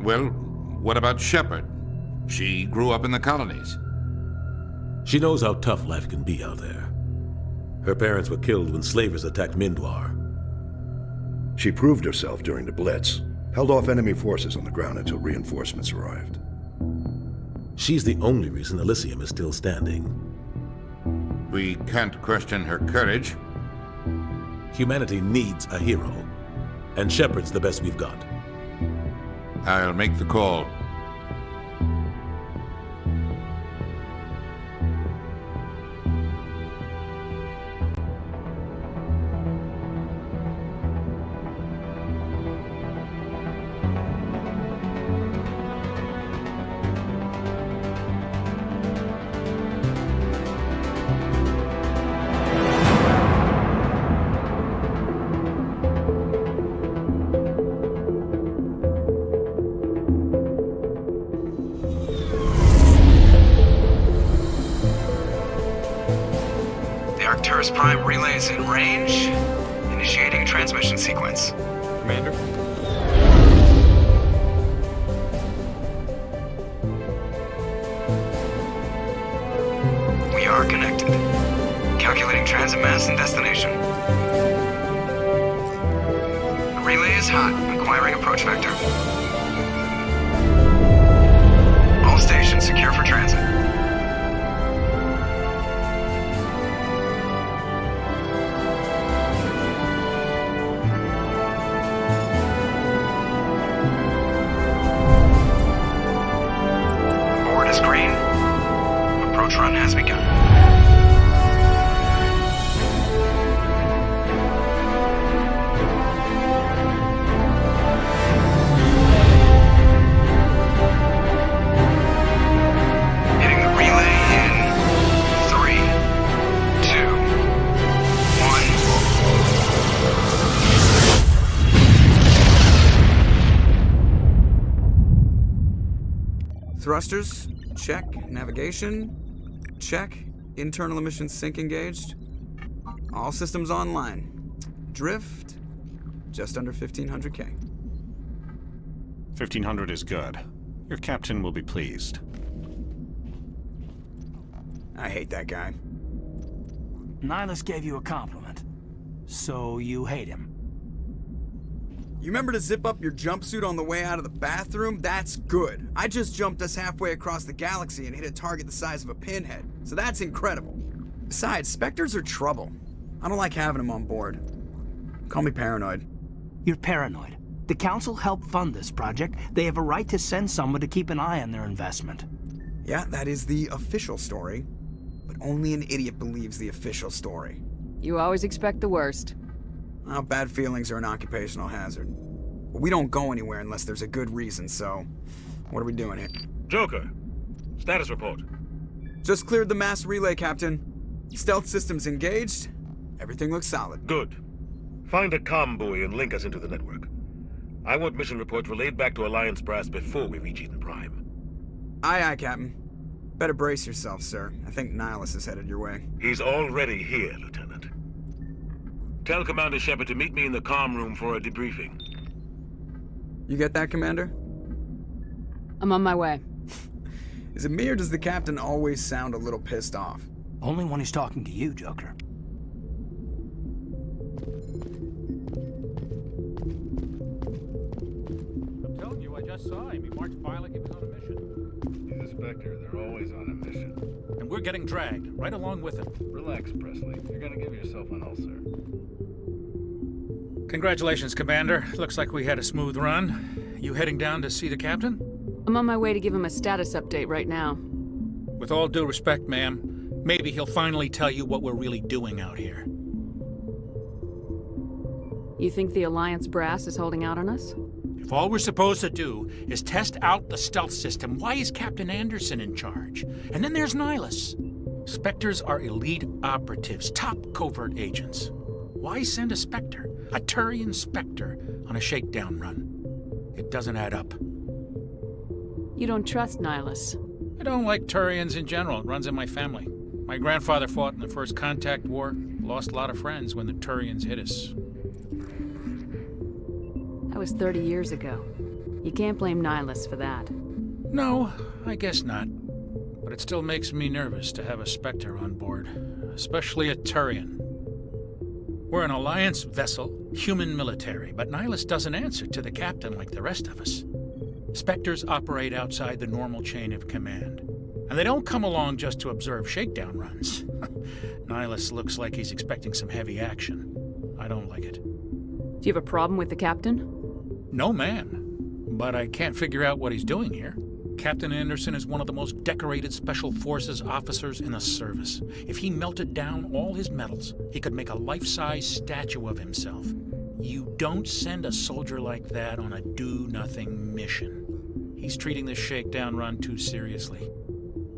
Well, what about Shepard? She grew up in the colonies. She knows how tough life can be out there. Her parents were killed when slavers attacked Mindwar. She proved herself during the Blitz, held off enemy forces on the ground until reinforcements arrived. She's the only reason Elysium is still standing. We can't question her courage. Humanity needs a hero, and Shepard's the best we've got. I'll make the call. Prime relays in range. Initiating transmission sequence. Commander? We are connected. Calculating transit mass and destination. The relay is hot. Acquiring approach vector. All stations secure for transit. Run has begun. Hitting the relay in 3, 2, 1. Thrusters, check. Navigation, check. Internal emissions sync engaged. All systems online. Drift, just under 1,500K. 1,500 is good. Your captain will be pleased. I hate that guy. Nihilus gave you a compliment. So you hate him. You remember to zip up your jumpsuit on the way out of the bathroom? That's good. I just jumped us halfway across the galaxy and hit a target the size of a pinhead. So that's incredible. Besides, Spectres are trouble. I don't like having them on board. Call me paranoid. You're paranoid. The Council helped fund this project. They have a right to send someone to keep an eye on their investment. Yeah, that is the official story. But only an idiot believes the official story. You always expect the worst. Well, bad feelings are an occupational hazard. But we don't go anywhere unless there's a good reason, so what are we doing here? Joker, status report. Just cleared the mass relay, Captain. Stealth systems engaged. Everything looks solid. Good. Find a comm buoy and link us into the network. I want mission reports relayed back to Alliance brass before we reach Eden Prime. Aye, aye, Captain. Better brace yourself, sir. I think Nihilus is headed your way. He's already here, Lieutenant. Tell Commander Shepard to meet me in the comm room for a debriefing. You get that, Commander? I'm on my way. Is it me or does the Captain always sound a little pissed off? Only when he's talking to you, Joker. I'm telling you, I just saw him. He marched by like he was on a mission. He's a Spectre. They're always on a mission. And we're getting dragged, right along with him. Relax, Presley. You're gonna give yourself an ulcer. Congratulations, Commander. Looks like we had a smooth run. You heading down to see the captain? I'm on my way to give him a status update right now. With all due respect, ma'am, maybe he'll finally tell you what we're really doing out here. You think the Alliance brass is holding out on us? If all we're supposed to do is test out the stealth system, why is Captain Anderson in charge? And then there's Nihilus. Spectres are elite operatives, top covert agents. Why send a Spectre, a Turian Spectre, on a shakedown run? It doesn't add up. You don't trust Nihilus? I don't like Turians in general. It runs in my family. My grandfather fought in the First Contact War, lost a lot of friends when the Turians hit us. That was 30 years ago. You can't blame Nihilus for that. No, I guess not. But it still makes me nervous to have a Spectre on board, especially a Turian. We're an Alliance vessel, human military, but Nihilus doesn't answer to the captain like the rest of us. Spectres operate outside the normal chain of command. And they don't come along just to observe shakedown runs. Nihilus looks like he's expecting some heavy action. I don't like it. Do you have a problem with the captain? No, ma'am. But I can't figure out what he's doing here. Captain Anderson is one of the most decorated Special Forces officers in the service. If he melted down all his medals, he could make a life-size statue of himself. You don't send a soldier like that on a do-nothing mission. He's treating this shakedown run too seriously.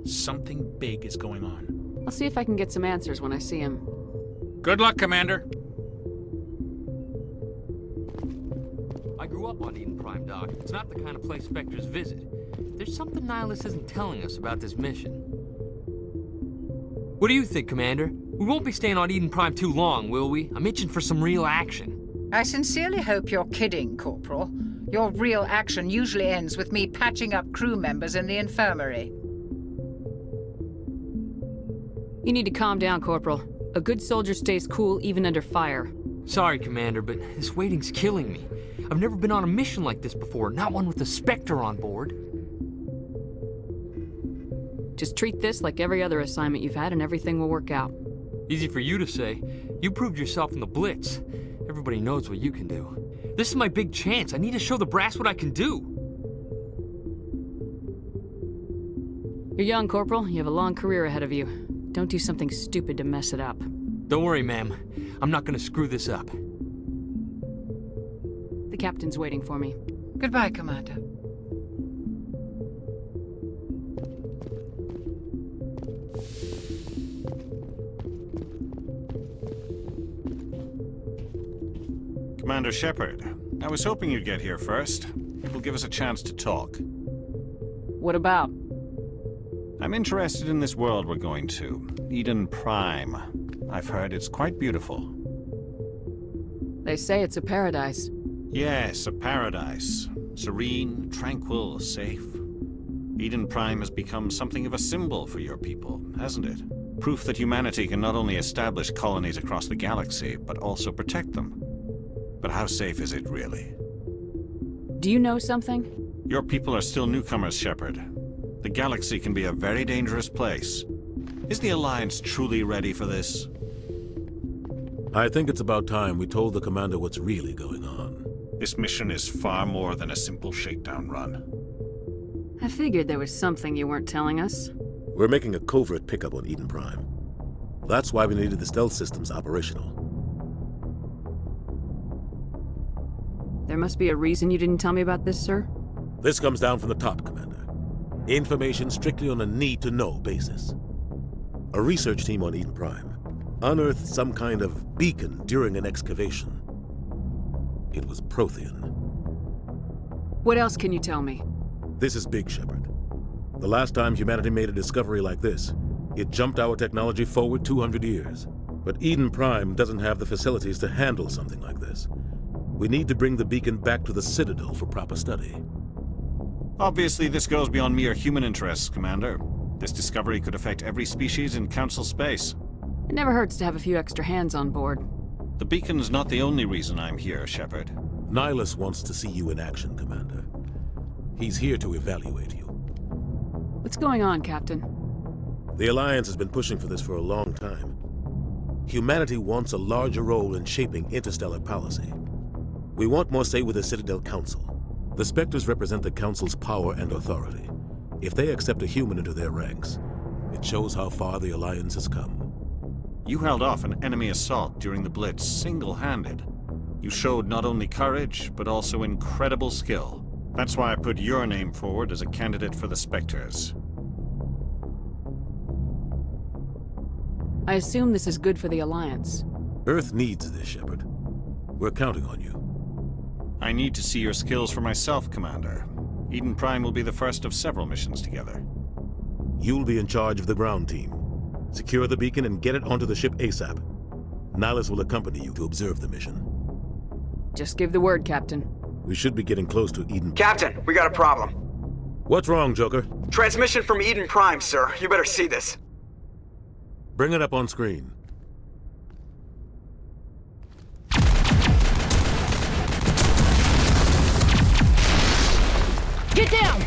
Something big is going on. I'll see if I can get some answers when I see him. Good luck, Commander. I grew up on Eden Prime, Doc. It's not the kind of place Spectres visit. There's something Nihilus isn't telling us about this mission. What do you think, Commander? We won't be staying on Eden Prime too long, will we? I'm itching for some real action. I sincerely hope you're kidding, Corporal. Your real action usually ends with me patching up crew members in the infirmary. You need to calm down, Corporal. A good soldier stays cool even under fire. Sorry, Commander, but this waiting's killing me. I've never been on a mission like this before, not one with a Spectre on board. Just treat this like every other assignment you've had and everything will work out. Easy for you to say. You proved yourself in the Blitz. Everybody knows what you can do. This is my big chance. I need to show the brass what I can do. You're young, Corporal. You have a long career ahead of you. Don't do something stupid to mess it up. Don't worry, ma'am. I'm not gonna screw this up. The captain's waiting for me. Goodbye, Commander. Commander Shepard, I was hoping you'd get here first. It will give us a chance to talk. What about? I'm interested in this world we're going to, Eden Prime. I've heard it's quite beautiful. They say it's a paradise. Yes, a paradise. Serene, tranquil, safe. Eden Prime has become something of a symbol for your people, hasn't it? Proof that humanity can not only establish colonies across the galaxy, but also protect them. But how safe is it, really? Do you know something? Your people are still newcomers, Shepard. The galaxy can be a very dangerous place. Is the Alliance truly ready for this? I think it's about time we told the commander what's really going on. This mission is far more than a simple shakedown run. I figured there was something you weren't telling us. We're making a covert pickup on Eden Prime. That's why we needed the stealth systems operational. There must be a reason you didn't tell me about this, sir? This comes down from the top, Commander. Information strictly on a need-to-know basis. A research team on Eden Prime unearthed some kind of beacon during an excavation. It was Prothean. What else can you tell me? This is big, Shepard. The last time humanity made a discovery like this, it jumped our technology forward 200 years. But Eden Prime doesn't have the facilities to handle something like this. We need to bring the beacon back to the Citadel for proper study. Obviously, this goes beyond mere human interests, Commander. This discovery could affect every species in Council space. It never hurts to have a few extra hands on board. The beacon's not the only reason I'm here, Shepard. Nihilus wants to see you in action, Commander. He's here to evaluate you. What's going on, Captain? The Alliance has been pushing for this for a long time. Humanity wants a larger role in shaping interstellar policy. We want more say with the Citadel Council. The Spectres represent the Council's power and authority. If they accept a human into their ranks, it shows how far the Alliance has come. You held off an enemy assault during the Blitz single-handed. You showed not only courage, but also incredible skill. That's why I put your name forward as a candidate for the Spectres. I assume this is good for the Alliance. Earth needs this, Shepard. We're counting on you. I need to see your skills for myself, Commander. Eden Prime will be the first of several missions together. You'll be in charge of the ground team. Secure the beacon and get it onto the ship ASAP. Nihilus will accompany you to observe the mission. Just give the word, Captain. We should be getting close to Eden. Captain, we got a problem. What's wrong, Joker? Transmission from Eden Prime, sir. You better see this. Bring it up on screen. Get down!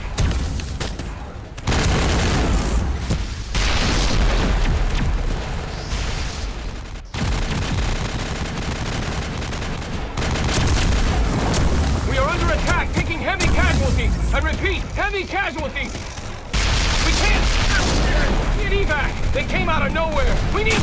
We are under attack, taking heavy casualties. I repeat, heavy casualties. We can't get evac. They came out of nowhere. We need...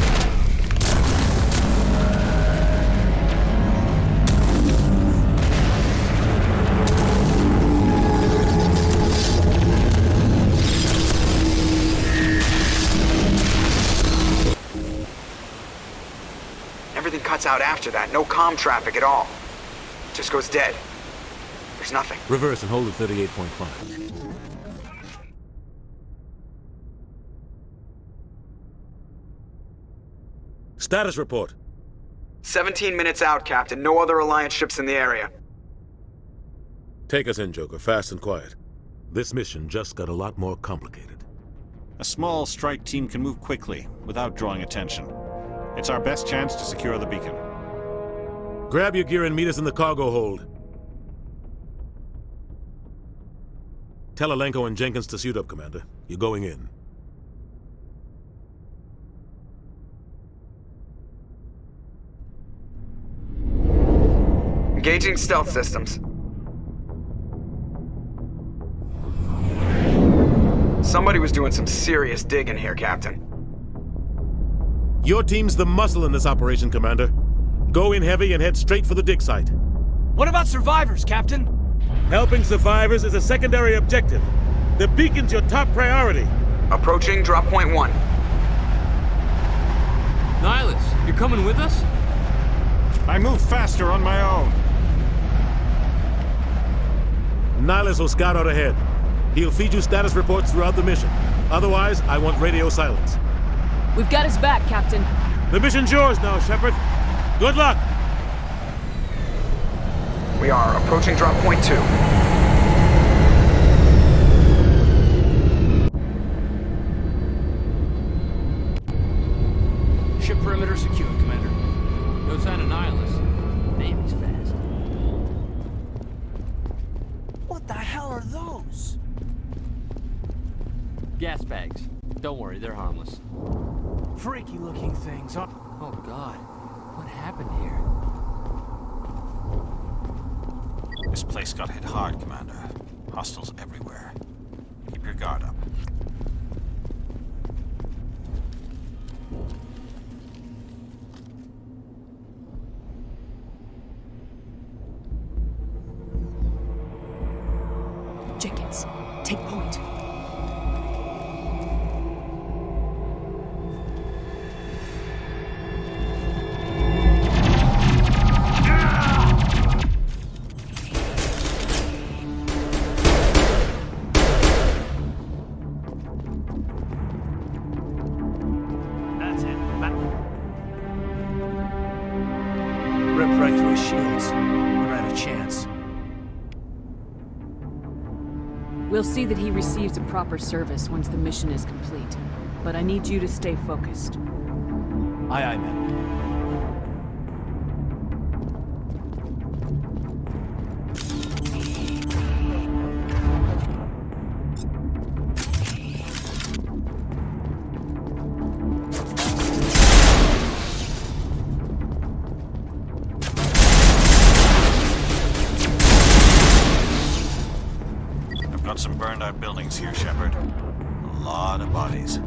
Everything cuts out after that. No comm traffic at all. Just goes dead. There's nothing. Reverse and hold at 38.5. Status report. 17 minutes out, Captain. No other Alliance ships in the area. Take us in, Joker, fast and quiet. This mission just got a lot more complicated. A small strike team can move quickly, without drawing attention. It's our best chance to secure the beacon. Grab your gear and meet us in the cargo hold. Tell Alenko and Jenkins to suit up, Commander. You're going in. Engaging stealth systems. Somebody was doing some serious digging here, Captain. Your team's the muscle in this operation, Commander. Go in heavy and head straight for the dig site. What about survivors, Captain? Helping survivors is a secondary objective. The beacon's your top priority. Approaching drop point 1. Nihilus, you're coming with us? I move faster on my own. Nihilus will scout out ahead. He'll feed you status reports throughout the mission. Otherwise, I want radio silence. We've got his back, Captain. The mission's yours now, Shepard. Good luck! We are approaching drop point 2. Ship perimeter secure, Commander. No sign of Nihilus. Damn, he's fast. What the hell are those? Gas bags. Don't worry, they're harmless. Freaky looking things, huh? Oh God, what happened here? This place got hit hard, Commander. Hostiles everywhere. Keep your guard up. Jenkins, take point. That's it. Rip right through his shields. We're at a chance. We'll see that he receives a proper service once the mission is complete. But I need you to stay focused. Aye, aye, man. Got some burned out buildings here, Shepard. A lot of bodies.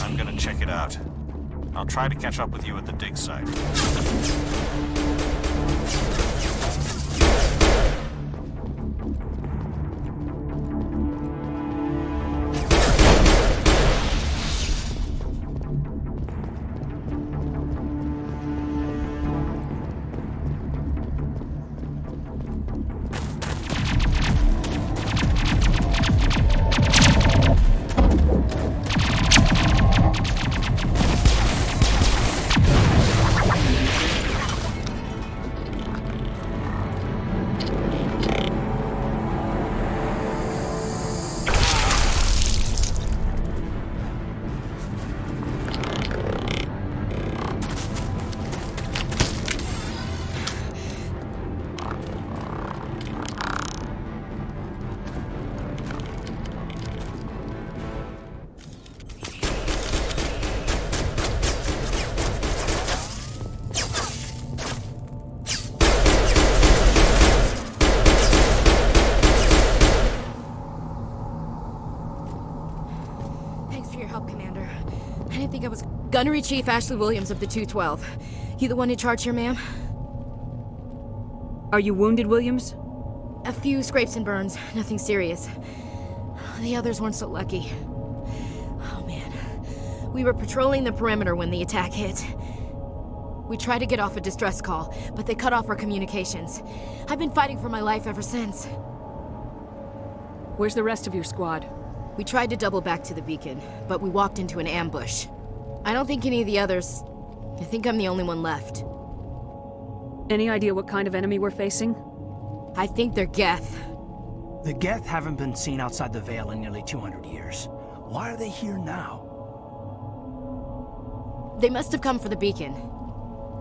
I'm gonna check it out. I'll try to catch up with you at the dig site. Gunnery Chief Ashley Williams of the 212. You the one in charge here, ma'am? Are you wounded, Williams? A few scrapes and burns, nothing serious. The others weren't so lucky. Oh man. We were patrolling the perimeter when the attack hit. We tried to get off a distress call, but they cut off our communications. I've been fighting for my life ever since. Where's the rest of your squad? We tried to double back to the beacon, but we walked into an ambush. I don't think any of the others... I think I'm the only one left. Any idea what kind of enemy we're facing? I think they're Geth. The Geth haven't been seen outside the Veil in nearly 200 years. Why are they here now? They must have come for the beacon.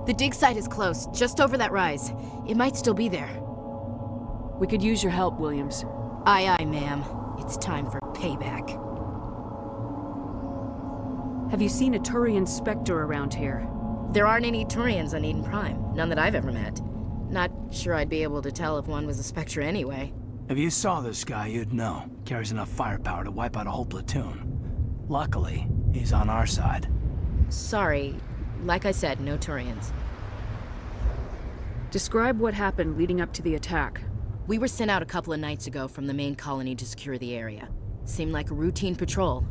The dig site is close, just over that rise. It might still be there. We could use your help, Williams. Aye, aye, ma'am. It's time for payback. Have you seen a Turian Spectre around here? There aren't any Turians on Eden Prime. None that I've ever met. Not sure I'd be able to tell if one was a Spectre anyway. If you saw this guy, you'd know. Carries enough firepower to wipe out a whole platoon. Luckily, he's on our side. Sorry. Like I said, no Turians. Describe what happened leading up to the attack. We were sent out a couple of nights ago from the main colony to secure the area. Seemed like a routine patrol,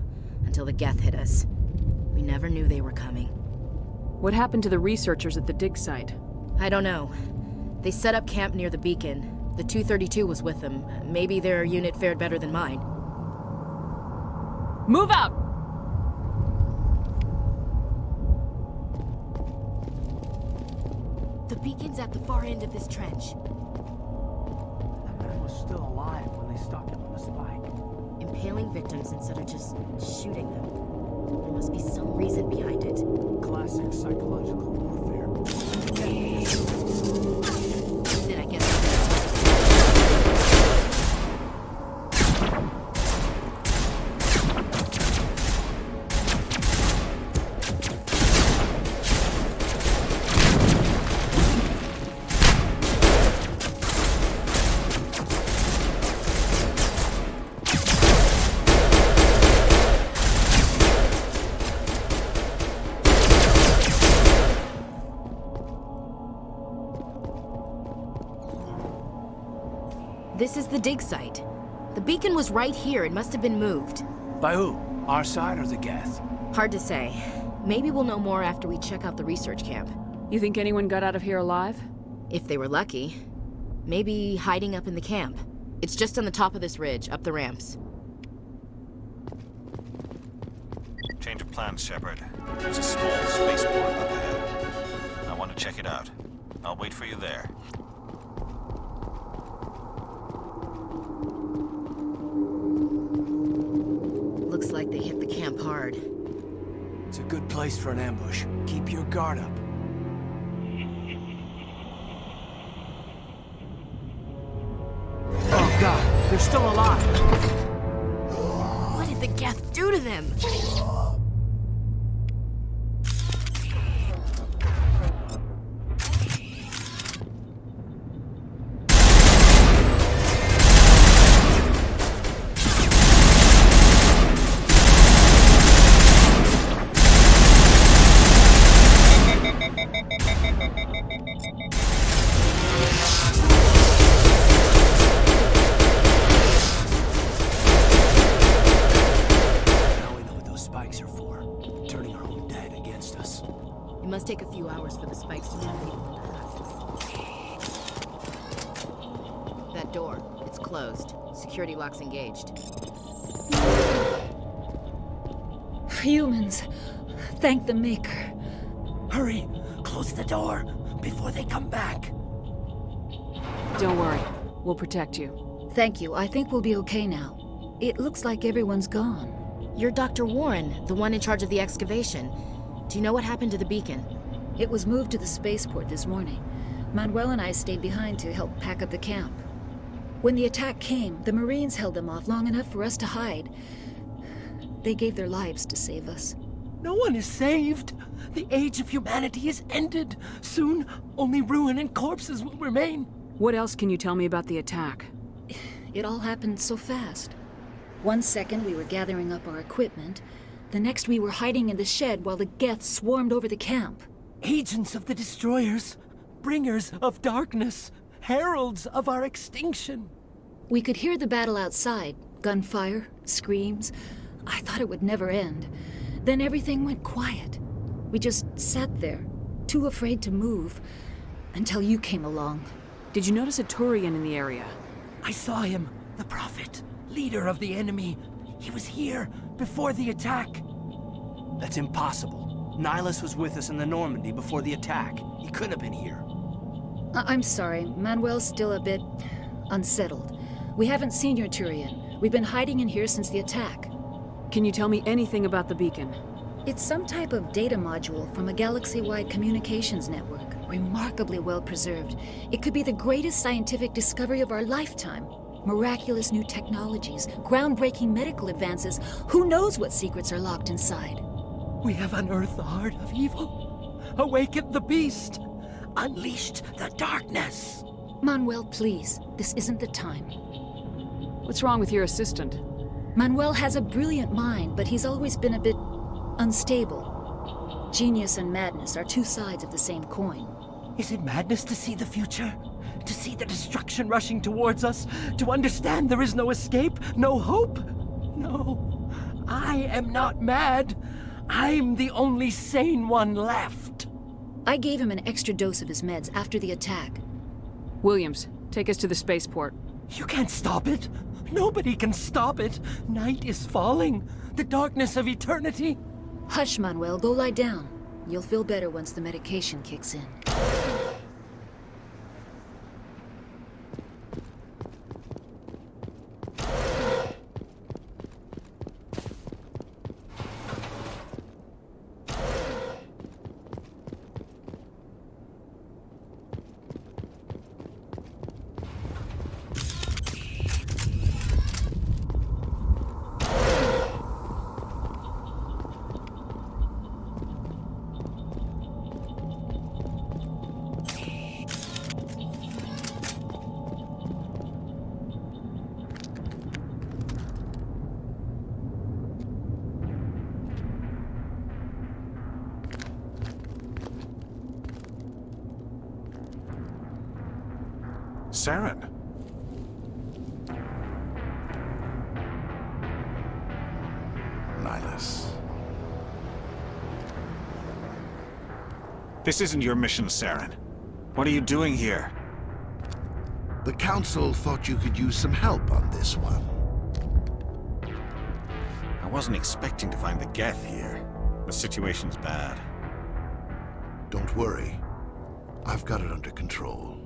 until the Geth hit us. We never knew they were coming. What happened to the researchers at the dig site? I don't know. They set up camp near the beacon. The 232 was with them. Maybe their unit fared better than mine. Move out! The beacon's at the far end of this trench. That man was still alive when they stuck him on the spike. Impaling victims instead of just shooting them. There must be some reason behind it. Classic psychological warfare. Then I guess... This is the dig site. The beacon was right here. It must have been moved. By who? Our side or the Geth? Hard to say. Maybe we'll know more after we check out the research camp. You think anyone got out of here alive? If they were lucky. Maybe hiding up in the camp. It's just on the top of this ridge, up the ramps. Change of plans, Shepard. There's a small spaceport up ahead. I want to check it out. I'll wait for you there. Looks like they hit the camp hard. It's a good place for an ambush. Keep your guard up. Oh god, they're still alive! What did the Geth do to them? Must take a few hours for the spikes to turn people into husks. That door, it's closed. Security lock's engaged. Humans, thank the Maker. Hurry, close the door before they come back. Don't worry, we'll protect you. Thank you, I think we'll be okay now. It looks like everyone's gone. You're Dr. Warren, the one in charge of the excavation. Do you know what happened to the beacon? It was moved to the spaceport this morning. Manuel and I stayed behind to help pack up the camp. When the attack came, the Marines held them off long enough for us to hide. They gave their lives to save us. No one is saved. The age of humanity is ended. Soon, only ruin and corpses will remain. What else can you tell me about the attack? It all happened so fast. 1 second we were gathering up our equipment. The next we were hiding in the shed while the Geth swarmed over the camp. Agents of the destroyers, bringers of darkness, heralds of our extinction. We could hear the battle outside. Gunfire, screams. I thought it would never end. Then everything went quiet. We just sat there, too afraid to move, until you came along. Did you notice a Turian in the area? I saw him, the Prophet, leader of the enemy. He was here before the attack. That's impossible. Nihilus was with us in the Normandy before the attack. He couldn't have been here. I'm sorry, Manuel's still a bit unsettled. We haven't seen your Turian. We've been hiding in here since the attack. Can you tell me anything about the beacon? It's some type of data module from a galaxy-wide communications network. Remarkably well preserved. It could be the greatest scientific discovery of our lifetime. Miraculous new technologies, groundbreaking medical advances. Who knows what secrets are locked inside? We have unearthed the heart of evil, awakened the beast, unleashed the darkness. Manuel, please. This isn't the time. What's wrong with your assistant? Manuel has a brilliant mind, but he's always been a bit unstable. Genius and madness are two sides of the same coin. Is it madness to see the future? To see the destruction rushing towards us? To understand there is no escape? No hope? No. I am not mad. I'm the only sane one left. I gave him an extra dose of his meds after the attack. Williams, take us to the spaceport. You can't stop it. Nobody can stop it. Night is falling. The darkness of eternity. Hush, Manuel. Go lie down. You'll feel better once the medication kicks in. Saren. Nihilus. This isn't your mission, Saren. What are you doing here? The Council thought you could use some help on this one. I wasn't expecting to find the Geth here. The situation's bad. Don't worry. I've got it under control.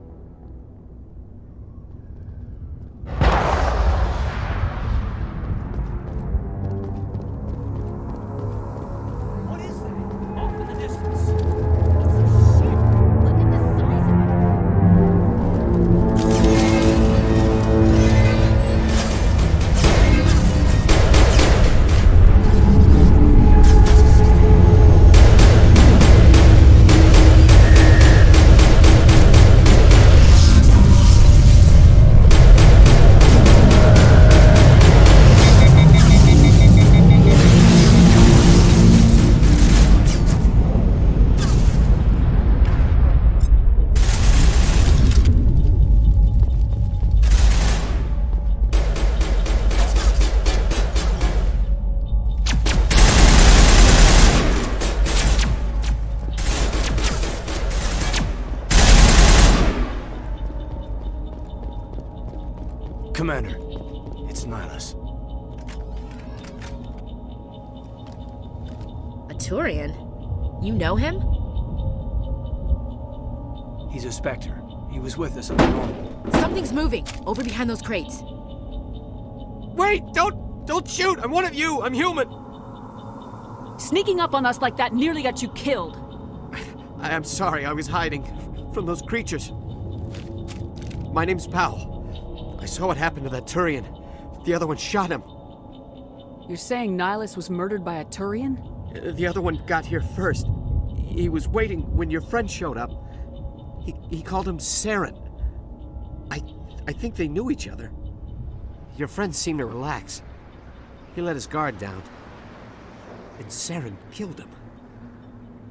Commander, it's Nihilus. A Turian? You know him? He's a Spectre. He was with us on the Normandy. Something's moving, over behind those crates. Wait! Don't shoot! I'm one of you! I'm human! Sneaking up on us like that nearly got you killed. I am sorry, I was hiding from those creatures. My name's Powell. I saw what happened to that Turian. The other one shot him. You're saying Nihilus was murdered by a Turian? The other one got here first. He was waiting when your friend showed up. He called him Saren. I think they knew each other. Your friend seemed to relax. He let his guard down. And Saren killed him.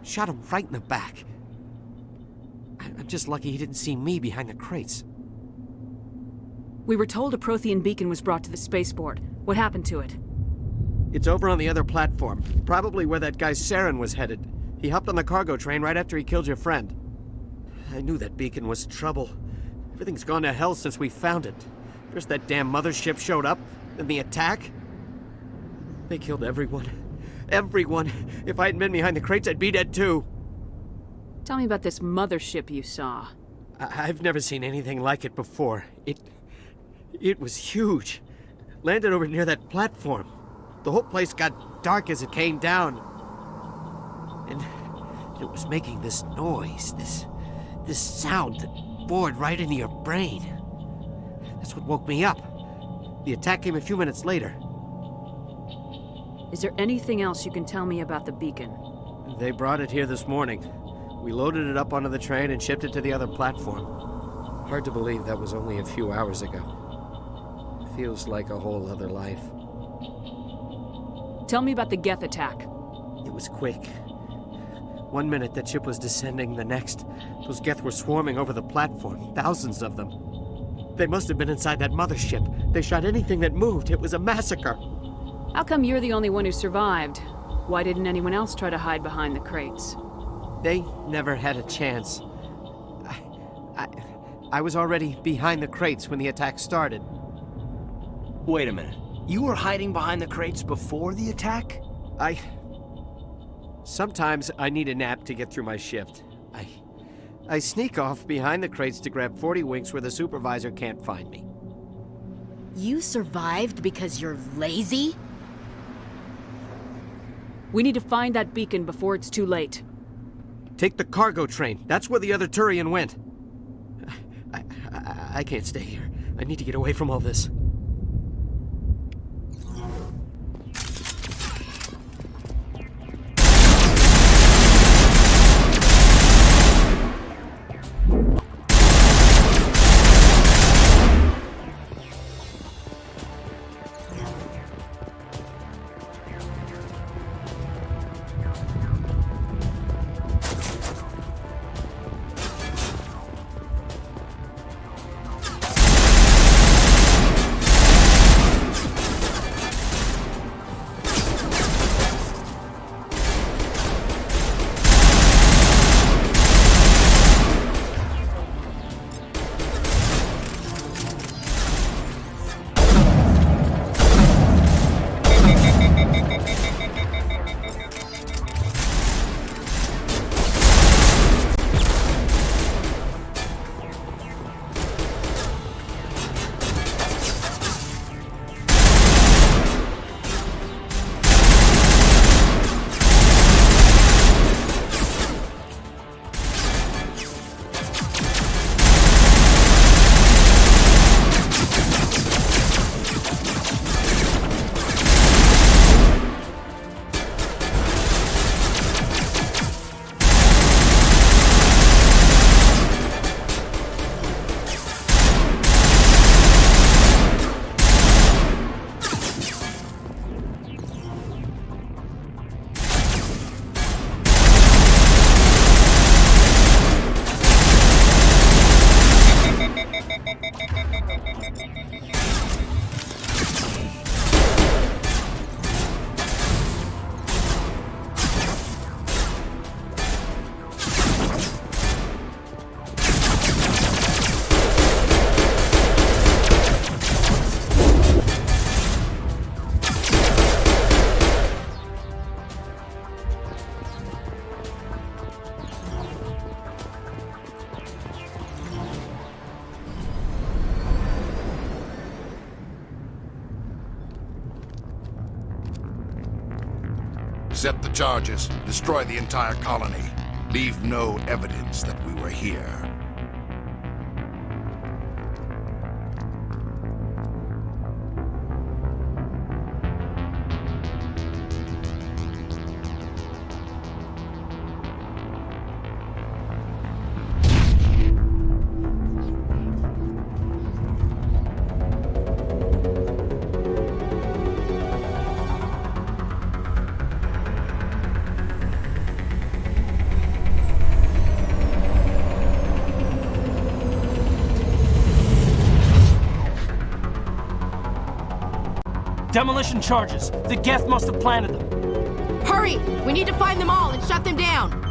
Shot him right in the back. I'm just lucky he didn't see me behind the crates. We were told a Prothean beacon was brought to the spaceport. What happened to it? It's over on the other platform. Probably where that guy Saren was headed. He hopped on the cargo train right after he killed your friend. I knew that beacon was trouble. Everything's gone to hell since we found it. First that damn mothership showed up, then the attack. They killed everyone. Everyone. If I hadn't been behind the crates, I'd be dead too. Tell me about this mothership you saw. I've never seen anything like it before. It was huge. Landed over near that platform. The whole place got dark as it came down. And it was making this noise, this sound that bored right into your brain. That's what woke me up. The attack came a few minutes later. Is there anything else you can tell me about the beacon? They brought it here this morning. We loaded it up onto the train and shipped it to the other platform. Hard to believe that was only a few hours ago. Feels like a whole other life. Tell me about the Geth attack. It was quick. 1 minute that ship was descending, the next, those Geth were swarming over the platform, thousands of them. They must have been inside that mothership. They shot anything that moved. It was a massacre. How come you're the only one who survived? Why didn't anyone else try to hide behind the crates? They never had a chance. I was already behind the crates when the attack started. Wait a minute. You were hiding behind the crates before the attack? Sometimes I need a nap to get through my shift. I sneak off behind the crates to grab 40 winks where the supervisor can't find me. You survived because you're lazy? We need to find that beacon before it's too late. Take the cargo train. That's where the other Turian went. I can't stay here. I need to get away from all this. Set the charges, destroy the entire colony. Leave no evidence that we were here. Demolition charges. The Geth must have planted them. Hurry! We need to find them all and shut them down!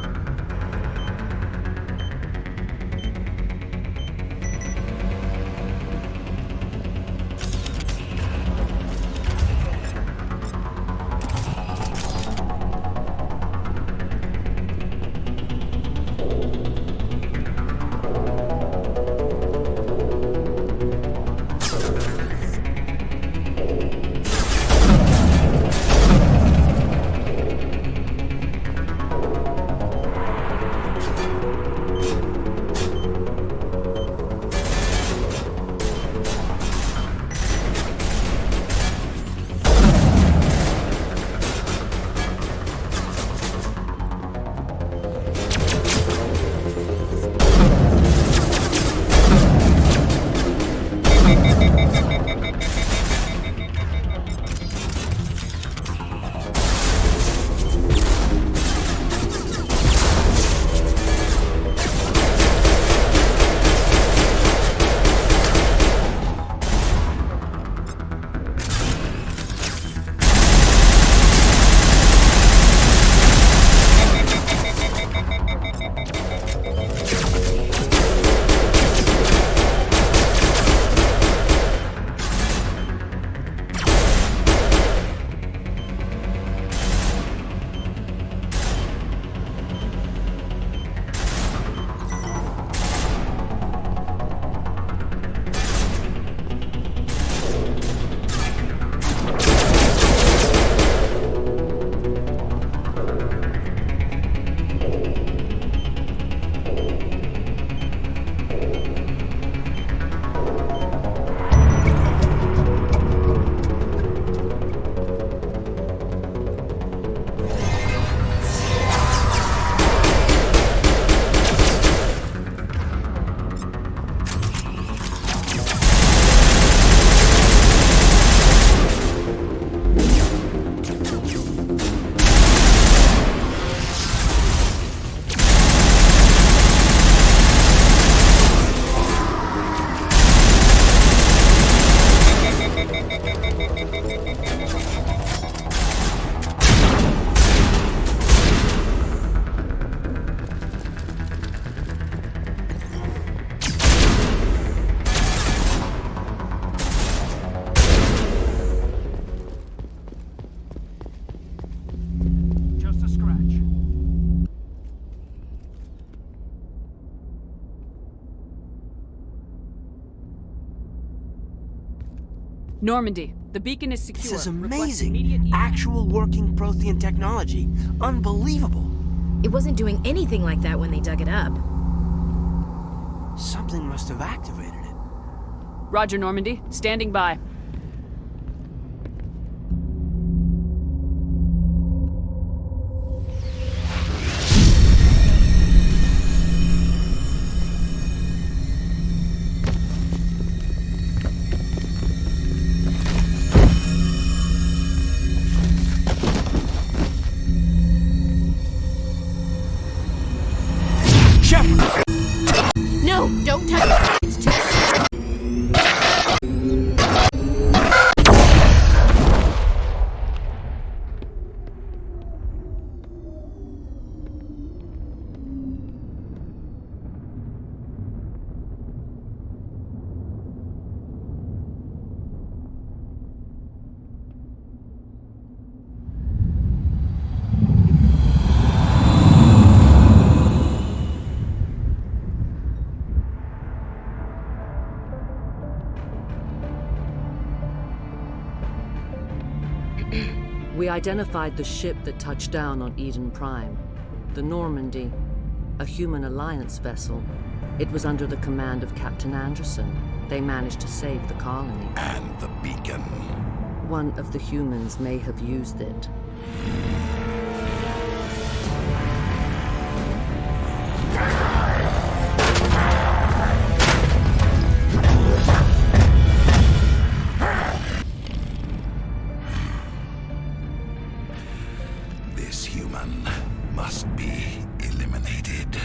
Normandy, the beacon is secure. This is Request amazing. immediate Actual working Prothean technology. Unbelievable. It wasn't doing anything like that when they dug it up. Something must have activated it. Roger, Normandy. Standing by. No, don't touch it. It's too... We identified the ship that touched down on Eden Prime. The Normandy, a human alliance vessel. It was under the command of Captain Anderson. They managed to save the colony. And the beacon. One of the humans may have used it. This human must be eliminated.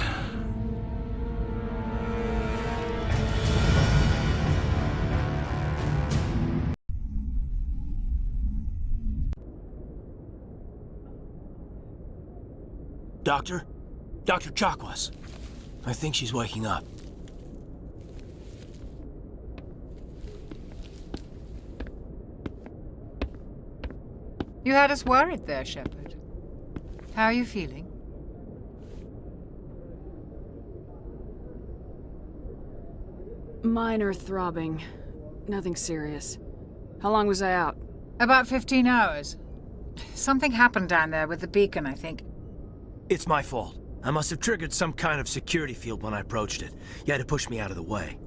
Doctor? Dr. Chakwas. I think she's waking up. You had us worried there, Shepard. How are you feeling? Minor throbbing. Nothing serious. How long was I out? About 15 hours. Something happened down there with the beacon, I think. It's my fault. I must have triggered some kind of security field when I approached it. You had to push me out of the way.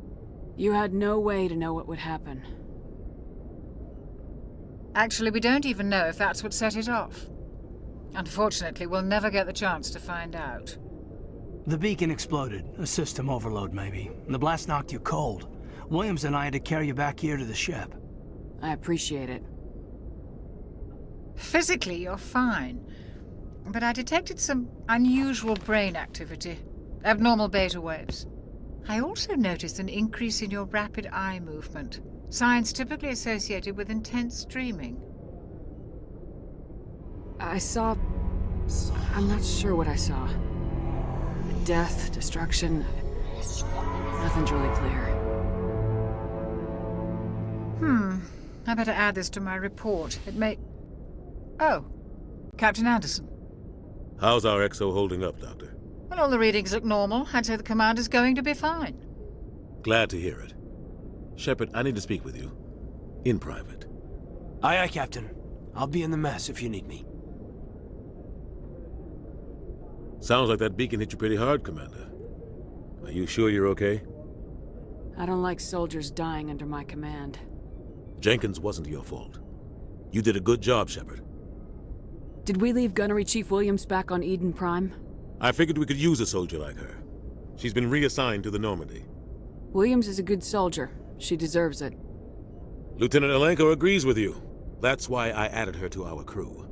You had no way to know what would happen. Actually, we don't even know if that's what set it off. Unfortunately, we'll never get the chance to find out. The beacon exploded. A system overload, maybe. The blast knocked you cold. Williams and I had to carry you back here to the ship. I appreciate it. Physically, you're fine. But I detected some unusual brain activity. Abnormal beta waves. I also noticed an increase in your rapid eye movement. Signs typically associated with intense dreaming. I saw... I'm not sure what I saw. Death, destruction... Nothing's really clear. I better add this to my report. It may... Oh, Captain Anderson. How's our XO holding up, Doctor? Well, all the readings look normal. I'd say the commander's going to be fine. Glad to hear it. Shepard, I need to speak with you. In private. Aye, aye, Captain. I'll be in the mess if you need me. Sounds like that beacon hit you pretty hard, Commander. Are you sure you're okay? I don't like soldiers dying under my command. Jenkins wasn't your fault. You did a good job, Shepard. Did we leave Gunnery Chief Williams back on Eden Prime? I figured we could use a soldier like her. She's been reassigned to the Normandy. Williams is a good soldier. She deserves it. Lieutenant Alenko agrees with you. That's why I added her to our crew.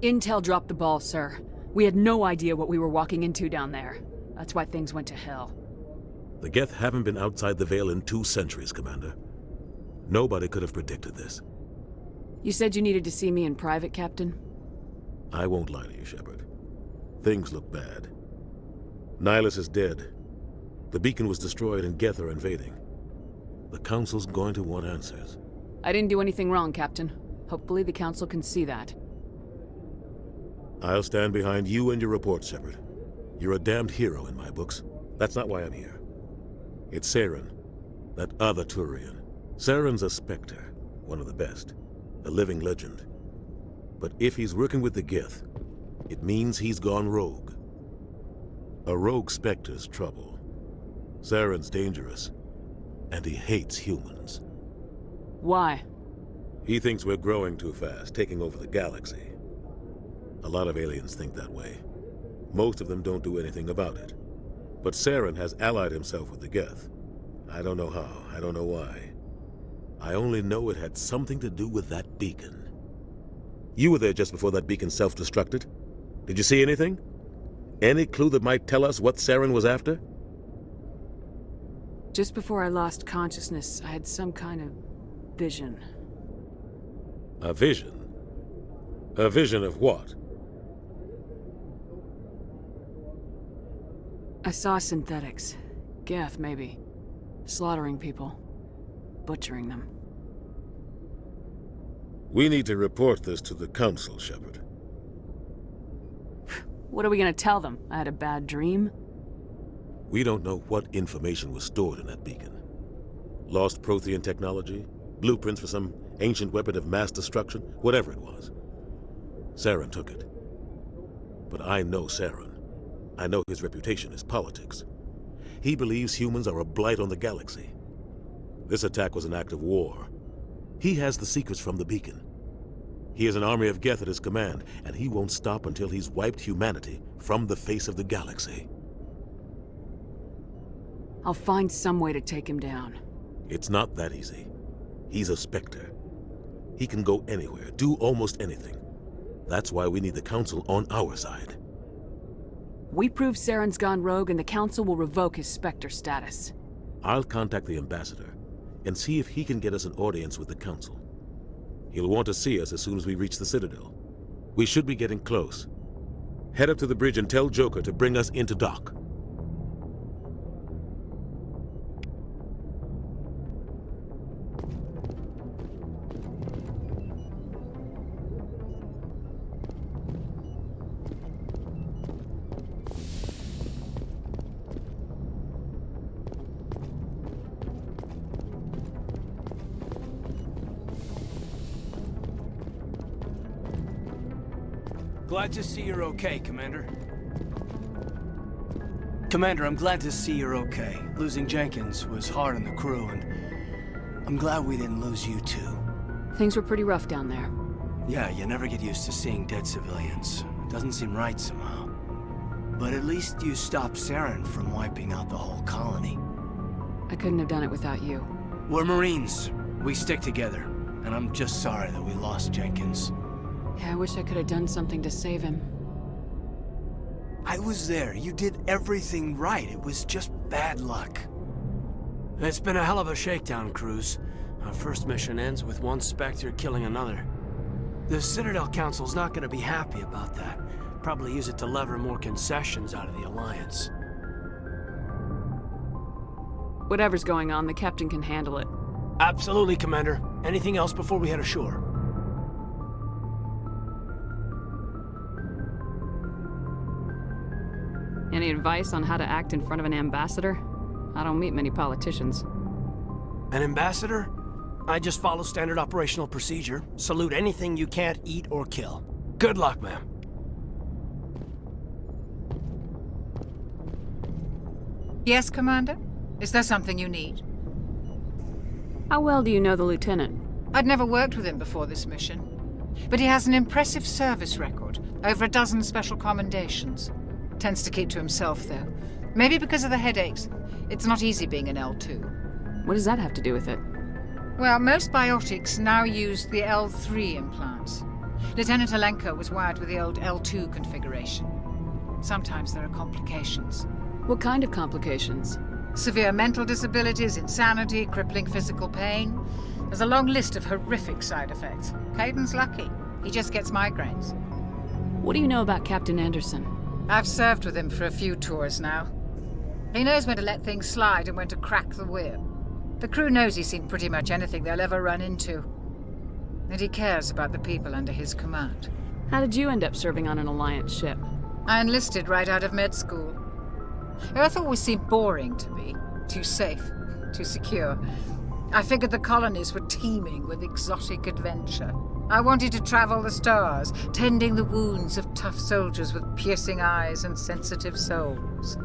Intel dropped the ball, sir. We had no idea what we were walking into down there. That's why things went to hell. The Geth haven't been outside the Veil in 2 centuries, Commander. Nobody could have predicted this. You said you needed to see me in private, Captain? I won't lie to you, Shepard. Things look bad. Nihilus is dead. The beacon was destroyed and Geth are invading. The Council's going to want answers. I didn't do anything wrong, Captain. Hopefully the Council can see that. I'll stand behind you and your report, Shepard. You're a damned hero in my books. That's not why I'm here. It's Saren, that other Turian. Saren's a Spectre, one of the best. A living legend. But if he's working with the Geth, it means he's gone rogue. A rogue Spectre's trouble. Saren's dangerous, and he hates humans. Why? He thinks we're growing too fast, taking over the galaxy. A lot of aliens think that way. Most of them don't do anything about it. But Saren has allied himself with the Geth. I don't know how, I don't know why. I only know it had something to do with that beacon. You were there just before that beacon self-destructed. Did you see anything? Any clue that might tell us what Saren was after? Just before I lost consciousness, I had some kind of vision. A vision? A vision of what? I saw synthetics. Geth, maybe. Slaughtering people. Butchering them. We need to report this to the Council, Shepard. What are we gonna tell them? I had a bad dream? We don't know what information was stored in that beacon. Lost Prothean technology? Blueprints for some ancient weapon of mass destruction? Whatever it was. Saren took it. But I know Saren. I know his reputation is politics. He believes humans are a blight on the galaxy. This attack was an act of war. He has the secrets from the beacon. He has an army of Geth at his command, and he won't stop until he's wiped humanity from the face of the galaxy. I'll find some way to take him down. It's not that easy. He's a Spectre. He can go anywhere, do almost anything. That's why we need the Council on our side. We prove Saren's gone rogue and the Council will revoke his Spectre status. I'll contact the Ambassador and see if he can get us an audience with the Council. He'll want to see us as soon as we reach the Citadel. We should be getting close. Head up to the bridge and tell Joker to bring us into dock. Glad to see you're okay, Commander. Commander, I'm glad to see you're okay. Losing Jenkins was hard on the crew, and I'm glad we didn't lose you too. Things were pretty rough down there. Yeah, you never get used to seeing dead civilians. It doesn't seem right somehow. But at least you stopped Saren from wiping out the whole colony. I couldn't have done it without you. We're Marines. We stick together. And I'm just sorry that we lost Jenkins. Yeah, I wish I could have done something to save him. I was there. You did everything right. It was just bad luck. It's been a hell of a shakedown, Cruz. Our first mission ends with one Spectre killing another. The Citadel Council's not gonna be happy about that. Probably use it to lever more concessions out of the Alliance. Whatever's going on, the captain can handle it. Absolutely, Commander. Anything else before we head ashore? Any advice on how to act in front of an ambassador? I don't meet many politicians. An ambassador? I just follow standard operational procedure. Salute anything you can't eat or kill. Good luck, ma'am. Yes, Commander? Is there something you need? How well do you know the lieutenant? I'd never worked with him before this mission. But he has an impressive service record. Over a dozen special commendations. Tends to keep to himself, though. Maybe because of the headaches. It's not easy being an L2. What does that have to do with it? Well, most biotics now use the L3 implants. Lieutenant Alenko was wired with the old L2 configuration. Sometimes there are complications. What kind of complications? Severe mental disabilities, insanity, crippling physical pain. There's a long list of horrific side effects. Caden's lucky. He just gets migraines. What do you know about Captain Anderson? I've served with him for a few tours now. He knows when to let things slide and when to crack the whip. The crew knows he's seen pretty much anything they'll ever run into. And he cares about the people under his command. How did you end up serving on an Alliance ship? I enlisted right out of med school. Earth always seemed boring to me. Too safe, too secure. I figured the colonies were teeming with exotic adventure. I wanted to travel the stars, tending the wounds of tough soldiers with piercing eyes and sensitive souls.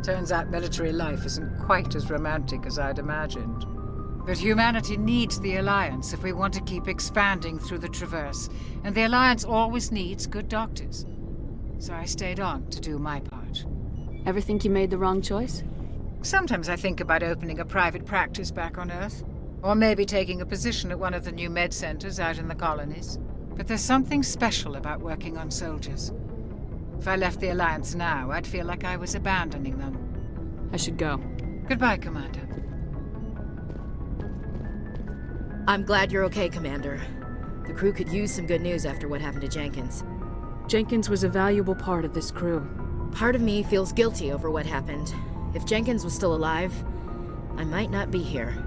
Turns out military life isn't quite as romantic as I'd imagined. But humanity needs the Alliance if we want to keep expanding through the Traverse, and the Alliance always needs good doctors. So I stayed on to do my part. Ever think you made the wrong choice? Sometimes I think about opening a private practice back on Earth. Or maybe taking a position at one of the new med centers out in the colonies. But there's something special about working on soldiers. If I left the Alliance now, I'd feel like I was abandoning them. I should go. Goodbye, Commander. I'm glad you're okay, Commander. The crew could use some good news after what happened to Jenkins. Jenkins was a valuable part of this crew. Part of me feels guilty over what happened. If Jenkins was still alive, I might not be here.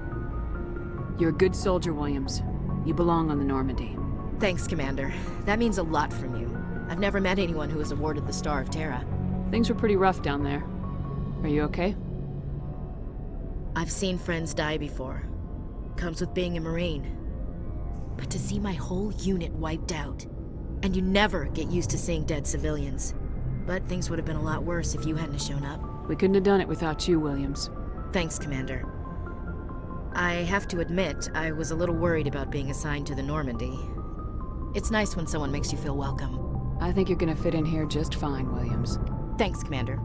You're a good soldier, Williams. You belong on the Normandy. Thanks, Commander. That means a lot from you. I've never met anyone who was awarded the Star of Terra. Things were pretty rough down there. Are you okay? I've seen friends die before. Comes with being a Marine. But to see my whole unit wiped out, and you never get used to seeing dead civilians. But things would have been a lot worse if you hadn't shown up. We couldn't have done it without you, Williams. Thanks, Commander. I have to admit, I was a little worried about being assigned to the Normandy. It's nice when someone makes you feel welcome. I think you're gonna fit in here just fine, Williams. Thanks, Commander.